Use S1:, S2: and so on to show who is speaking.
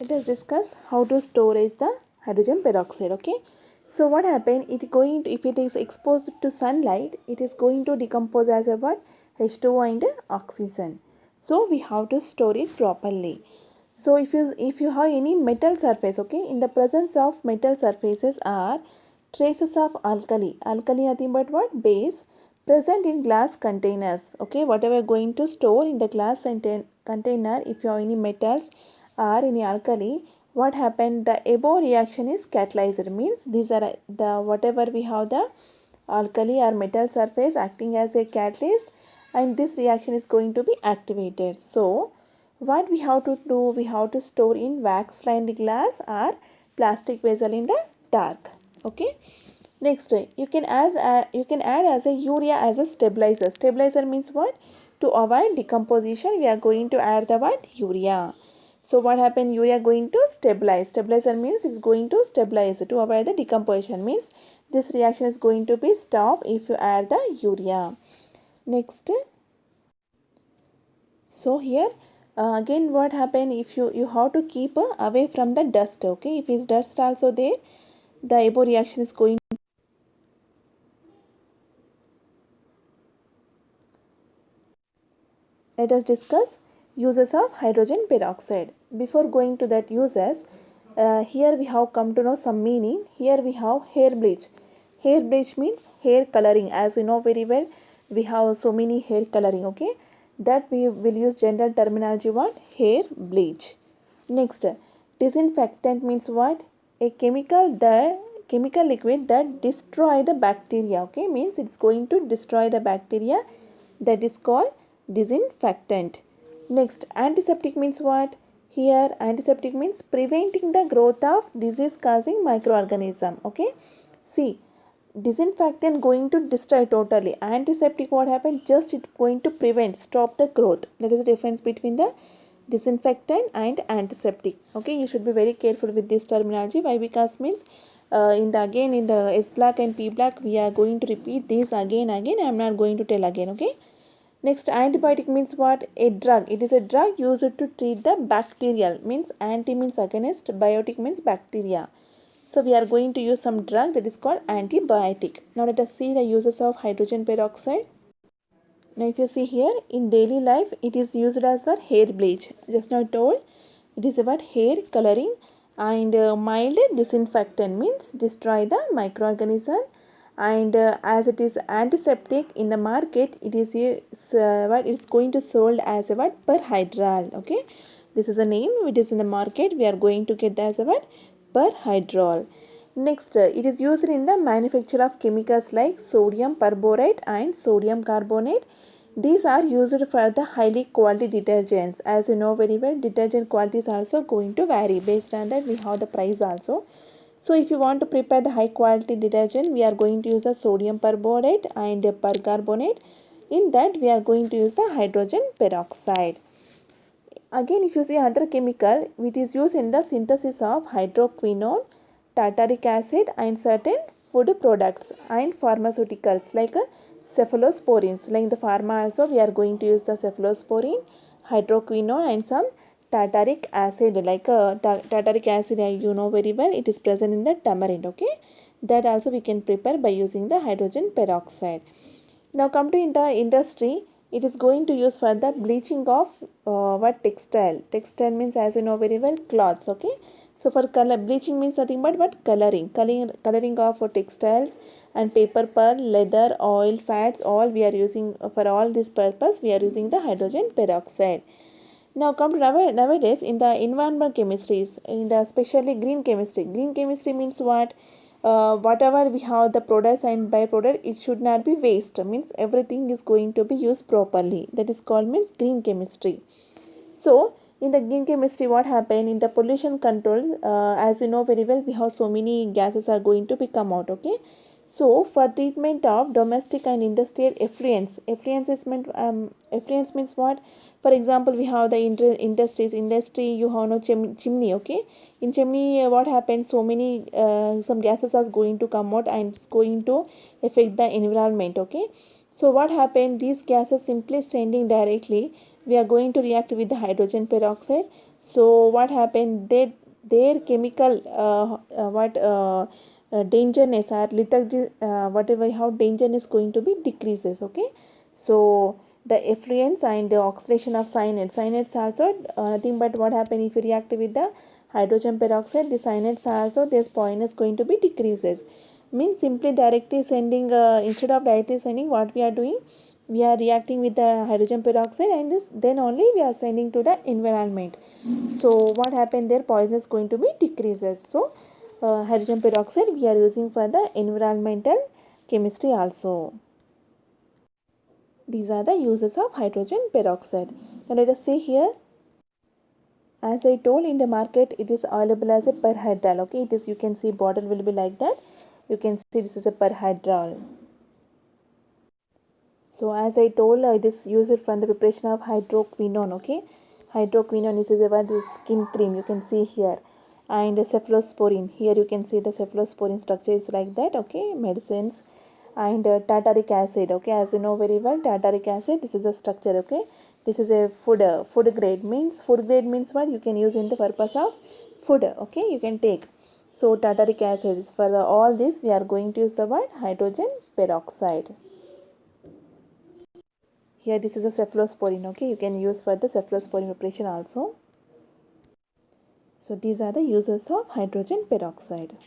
S1: Let us discuss how to storage the hydrogen peroxide. Okay, so what happened, if it is exposed to sunlight, it is going to decompose as a what, H2O and oxygen. So we have to store it properly. So if you have any metal surface, okay, in the presence of metal surfaces are traces of alkali nothing but what, base, present in glass containers. Okay, whatever going to store in the glass container, if you have any metals or any alkali, what happened, the above reaction is catalyzed, means these are the whatever we have the alkali or metal surface acting as a catalyst, and this reaction is going to be activated. So what we have to do, we have to store in wax lined glass or plastic vessel in the dark. Okay, next you can add as a urea as a stabilizer. Stabilizer means what, to avoid decomposition we are going to add the what, urea. So what happened, urea going to stabilize. Stabilizer means it's going to stabilize to avoid the decomposition, means this reaction is going to be stopped if you add the urea. Next, so here again what happened, if you have to keep away from the dust. Okay, if is dust also there, the above reaction is going. Let us discuss uses of hydrogen peroxide. Before going to that uses, here we have come to know some meaning. Here we have hair bleach. Hair bleach means hair coloring. As you know very well, we have so many hair coloring. Okay, that we will use general terminology what, hair bleach. Next, disinfectant means what, a chemical liquid that destroy the bacteria. Okay, means it's going to destroy the bacteria, that is called disinfectant. Next, antiseptic means what? Here antiseptic means preventing the growth of disease causing microorganism. Okay, see, disinfectant going to destroy totally, antiseptic what happened, just it going to prevent, stop the growth. That is the difference between the disinfectant and antiseptic. Okay, you should be very careful with this terminology. Why? Because means in the S block and P block we are going to repeat this again. I am not going to tell again. Okay, next, antibiotic means what, a drug. It is a drug used to treat the bacterial, means anti means against, biotic means bacteria. So we are going to use some drug that is called antibiotic. Now let us see the uses of hydrogen peroxide. Now if you see here, in daily life it is used as for hair bleach. Just now I told, it is about hair coloring, and mild disinfectant means destroy the microorganism, and as it is antiseptic in the market, it is what, it's going to sold as a what, perhydral. Okay, this is a name which is in the market, we are going to get as a what, perhydral. Next, it is used in the manufacture of chemicals like sodium perborate and sodium carbonate. These are used for the highly quality detergents. As you know very well, detergent quality is also going to vary. Based on that, we have the price also. So if you want to prepare the high quality detergent, we are going to use the sodium perborate and percarbonate. In that, we are going to use the hydrogen peroxide. Again, if you see another chemical, which is used in the synthesis of hydroquinone, tartaric acid, and certain food products and pharmaceuticals like cephalosporins. Like the pharma also, we are going to use the cephalosporin, hydroquinone, and some tartaric acid. Like tartaric acid, you know very well, it is present in the tamarind. Okay, that also we can prepare by using the hydrogen peroxide. Now come to in the industry, it is going to use for the bleaching of what, textile. Textile means, as you know very well, cloths. Okay, so for color bleaching means nothing but what, coloring of textiles and paper, pearl, leather, oil, fats, all we are using for all this purpose. We are using the hydrogen peroxide. Now come to nowadays in the environmental chemistries, in the especially green chemistry. Green chemistry means what? Whatever we have the products and byproduct, it should not be waste. Means everything is going to be used properly. That is called means green chemistry. So in the green chemistry, what happened in the pollution control? As you know very well, we have so many gases are going to be come out. Okay, so for treatment of domestic and industrial effluents is meant, effluents means what? For example, we have the industry. You have no chimney. Okay, in chimney, what happens? So many some gases are going to come out and it's going to affect the environment. Okay, so what happened? These gases simply standing directly we are going to react with the hydrogen peroxide. So what happened, their chemical dangerousness or lethargy, whatever, how dangerousness going to be decreases. Okay, so the effluence and the oxidation of cyanides also nothing but what happen if you react with the hydrogen peroxide, the cyanides also their spoilness going to be decreases. Means simply directly sending instead of directly sending, what we are doing, we are reacting with the hydrogen peroxide and then only we are sending to the environment. So what happened there, poison is going to be decreases. So hydrogen peroxide we are using for the environmental chemistry also. These are the uses of hydrogen peroxide. Now let us see here. As I told, in the market it is available as a perhydral. Okay, it is, you can see bottle will be like that. You can see this is a perhydral. So as I told, it is used from the preparation of hydroquinone. Okay, hydroquinone is about the skin cream. You can see here, and cephalosporin. Here you can see the cephalosporin structure is like that. Okay, medicines, and tartaric acid. Okay, as you know very well, tartaric acid. This is the structure. Okay, this is a food grade. Means food grade means what you can use in the purpose of food. Okay, you can take. So tartaric acid is for all this. We are going to use the word hydrogen peroxide. Here this is a cephalosporin. Okay, you can use for the cephalosporin preparation also. So these are the uses of hydrogen peroxide.